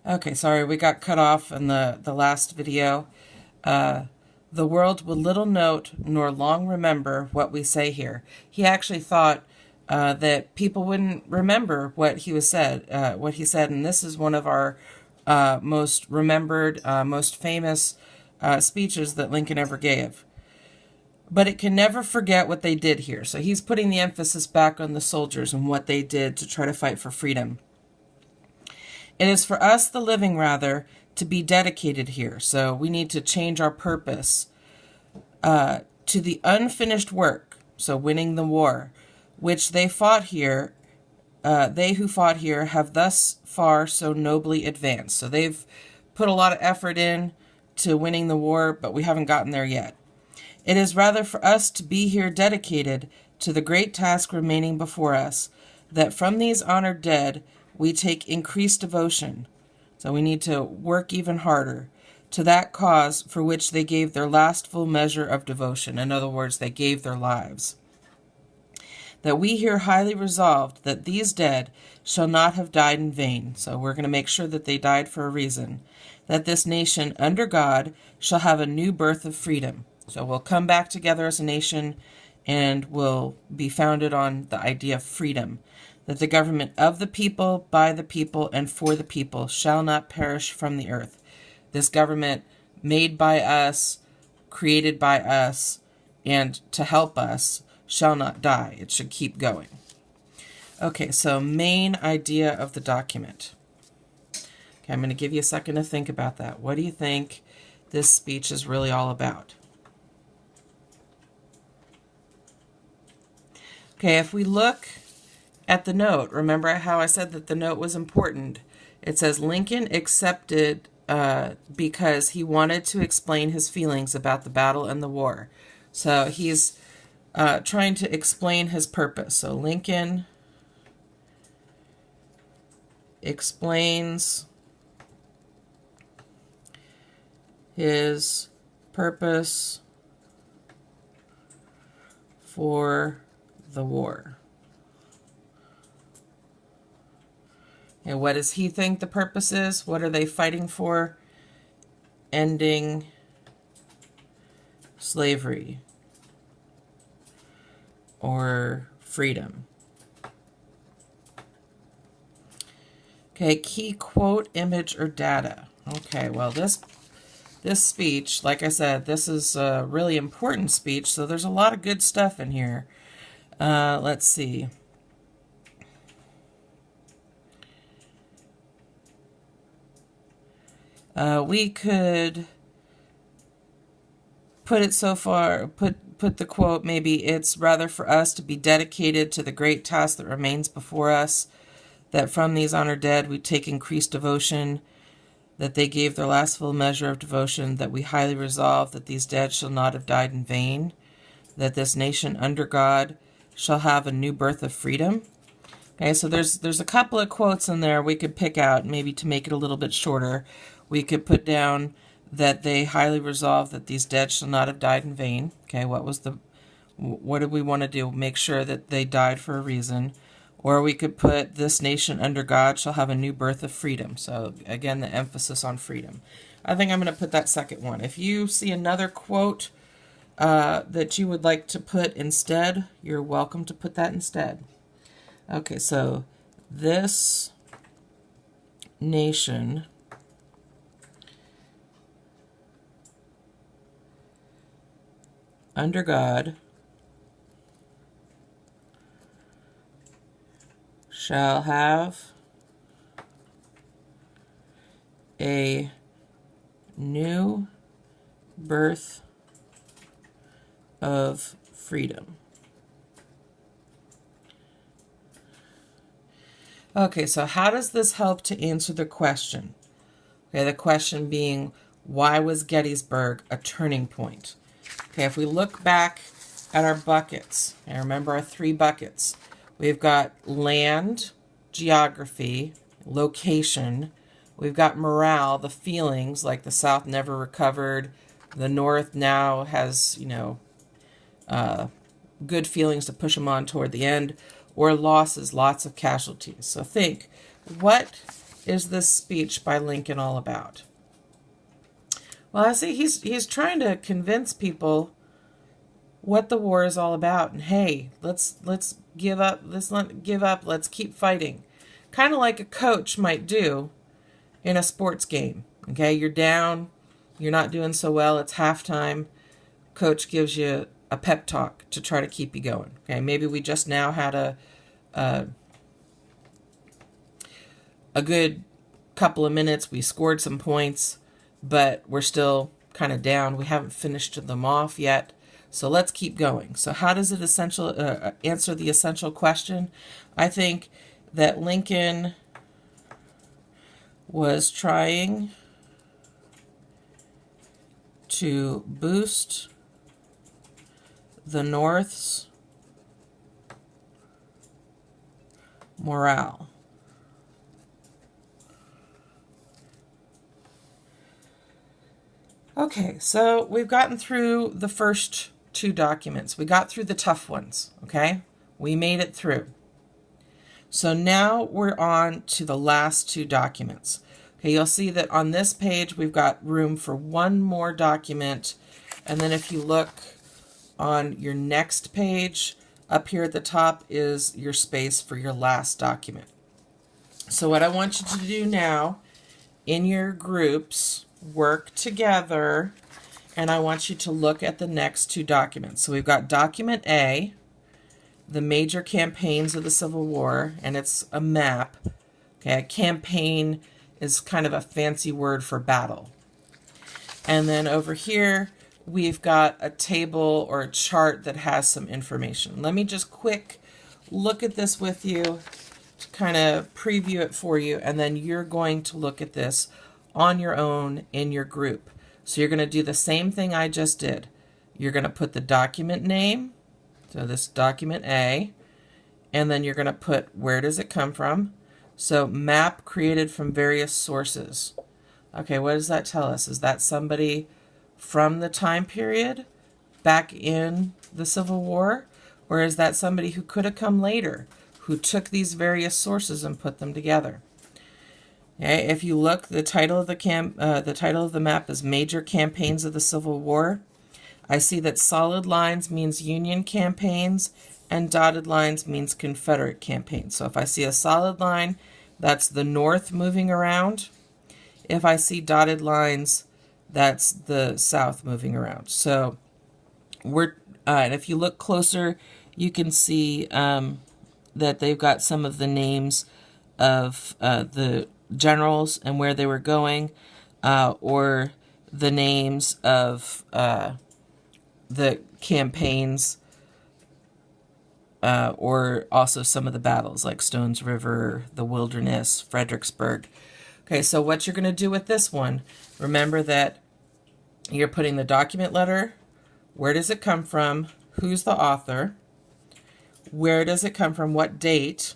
Okay, sorry, we got cut off in the last video. The world will little note nor long remember what we say here. He actually thought that people wouldn't remember what he said, and this is one of our most remembered, most famous speeches that Lincoln ever gave. But it can never forget what they did here. So he's putting the emphasis back on the soldiers and what they did to try to fight for freedom. It is for us, the living, rather, to be dedicated here. So we need to change our purpose to the unfinished work, so winning the war, which they fought here. They who fought here have thus far so nobly advanced. So they've put a lot of effort in to winning the war, but we haven't gotten there yet. It is rather for us to be here dedicated to the great task remaining before us, that from these honored dead we take increased devotion. So we need to work even harder to that cause for which they gave their last full measure of devotion. In other words, they gave their lives. That we here highly resolved that these dead shall not have died in vain. So we're going to make sure that they died for a reason. That this nation under God shall have a new birth of freedom. So we'll come back together as a nation and we'll be founded on the idea of freedom. That the government of the people, by the people, and for the people shall not perish from the earth. This government made by us, created by us, and to help us shall not die. It should keep going. Okay, so main idea of the document. Okay, I'm going to give you a second to think about that. What do you think this speech is really all about? Okay, if we look at the note, remember how I said that the note was important. It says Lincoln accepted because he wanted to explain his feelings about the battle and the war. So he's trying to explain his purpose. So Lincoln explains his purpose for the war. And what does he think the purpose is? What are they fighting for? Ending slavery or freedom. Okay, key quote, image, or data. Okay, well, this speech, like I said, this is a really important speech, so there's a lot of good stuff in here. Let's see. We could put it so far, put the quote, maybe it's rather for us to be dedicated to the great task that remains before us, that from these honored dead we take increased devotion, that they gave their last full measure of devotion, that we highly resolve that these dead shall not have died in vain, that this nation under God shall have a new birth of freedom. Okay, so there's a couple of quotes in there we could pick out, maybe to make it a little bit shorter. We could put down that they highly resolve that these dead shall not have died in vain. Okay, what did we want to do? Make sure that they died for a reason. Or we could put this nation under God shall have a new birth of freedom. So again, the emphasis on freedom. I think I'm going to put that second one. If you see another quote that you would like to put instead, you're welcome to put that instead. Okay, so this nation under God shall have a new birth of freedom. Okay, so how does this help to answer the question? Okay, the question being, why was Gettysburg a turning point? Okay, if we look back at our buckets, and remember our 3 buckets, we've got land, geography, location, we've got morale, the feelings, like the South never recovered, the North now has, good feelings to push them on toward the end, or losses, lots of casualties. So think, what is this speech by Lincoln all about? Well, I see he's trying to convince people what the war is all about, and hey, let's give up, let's keep fighting. Kind of like a coach might do in a sports game. Okay, you're down, you're not doing so well, it's halftime. Coach gives you a pep talk to try to keep you going. Okay, maybe we just now had a good couple of minutes, we scored some points, but we're still kind of down. We haven't finished them off yet. So let's keep going. So how does it answer the essential question? I think that Lincoln was trying to boost the North's morale. Okay, so we've gotten through the first two documents. We got through the tough ones, okay? We made it through. So now we're on to the last two documents. Okay, you'll see that on this page we've got room for one more document, and then if you look on your next page, up here at the top is your space for your last document. So what I want you to do now in your groups, work together, and I want you to look at the next two documents. So we've got document A, the major campaigns of the Civil War, and it's a map. Okay, a campaign is kind of a fancy word for battle. And then over here, we've got a table or a chart that has some information. Let me just quick look at this with you to kind of preview it for you, and then you're going to look at this on your own in your group. So you're going to do the same thing I just did. You're going to put the document name, so this document A, and then you're going to put where does it come from. So map created from various sources. Okay, what does that tell us? Is that somebody from the time period back in the Civil War? Or is that somebody who could have come later, who took these various sources and put them together? Okay, if you look, the title of the map is Major Campaigns of the Civil War. I see that solid lines means Union campaigns and dotted lines means Confederate campaigns. So if I see a solid line, that's the North moving around. If I see dotted lines, that's the South moving around. So and if you look closer, you can see that they've got some of the names of the generals and where they were going, or the names of the campaigns, or also some of the battles like Stones River, the Wilderness, Fredericksburg. Okay, so what you're going to do with this one, remember that you're putting the document letter, where does it come from, who's the author, where does it come from, what date,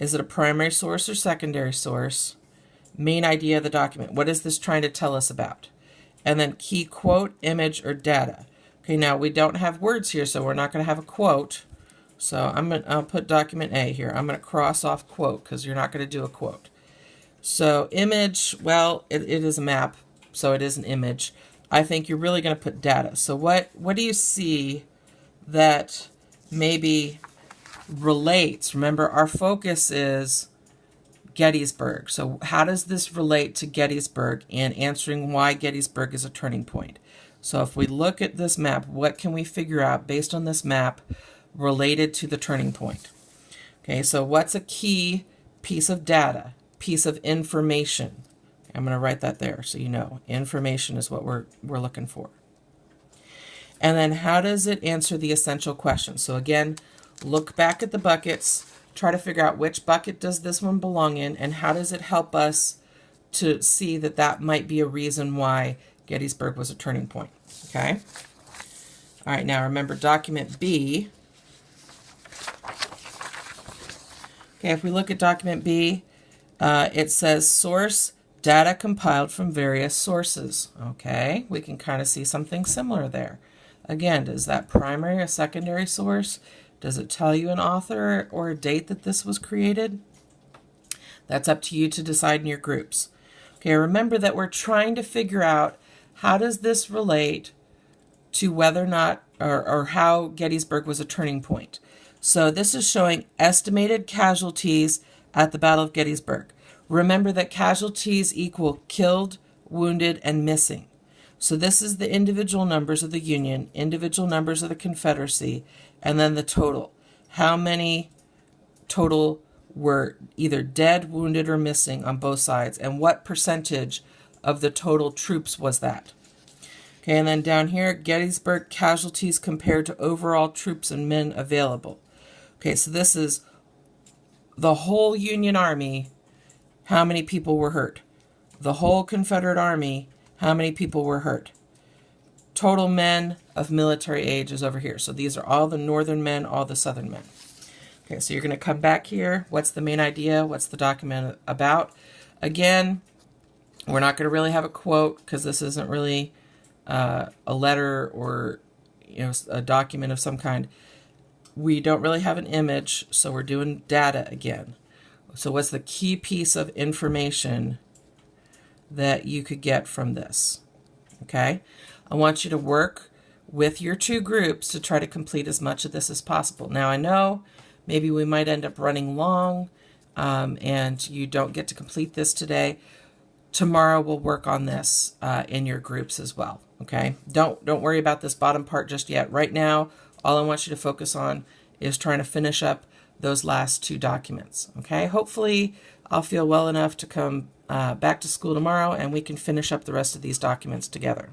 is it a primary source or secondary source, main idea of the document, what is this trying to tell us about, and then key quote, image, or data. Okay, now we don't have words here, so we're not going to have a quote. So I'll put document A here. I'm going to cross off quote because you're not going to do a quote. So image, well, it is a map, so it is an image. I think you're really going to put data. So what do you see that maybe relates? Remember, our focus is Gettysburg. So how does this relate to Gettysburg and answering why Gettysburg is a turning point? So if we look at this map, what can we figure out based on this map related to the turning point? Okay, so what's a key piece of data, piece of information? I'm going to write that there so you know. Information is what we're looking for. And then how does it answer the essential question? So again, look back at the buckets, try to figure out which bucket does this one belong in, and how does it help us to see that that might be a reason why Gettysburg was a turning point. Okay? All right, now remember document B. Okay, if we look at document B, it says source data compiled from various sources. Okay, we can kind of see something similar there. Again, is that primary or secondary source? Does it tell you an author or a date that this was created? That's up to you to decide in your groups. Okay, remember that we're trying to figure out how does this relate to whether or not, or how Gettysburg was a turning point. So this is showing estimated casualties at the Battle of Gettysburg. Remember that casualties equal killed, wounded, and missing. So this is the individual numbers of the Union, individual numbers of the Confederacy, and then the total. How many total were either dead, wounded, or missing on both sides, and what percentage of the total troops was that? Okay, and then down here, Gettysburg casualties compared to overall troops and men available. Okay, so this is the whole Union Army, how many people were hurt? The whole Confederate Army, how many people were hurt? Total men of military age is over here. So these are all the northern men, all the southern men. Okay, so you're going to come back here. What's the main idea? What's the document about? Again, we're not going to really have a quote because this isn't really a letter or a document of some kind. We don't really have an image, so we're doing data again. So what's the key piece of information that you could get from this? Okay, I want you to work with your two groups to try to complete as much of this as possible. Now I know maybe we might end up running long and you don't get to complete this today. Tomorrow we'll work on this in your groups as well. Okay, don't worry about this bottom part just yet. Right now, all I want you to focus on is trying to finish up those last two documents. Okay, hopefully I'll feel well enough to come back to school tomorrow and we can finish up the rest of these documents together.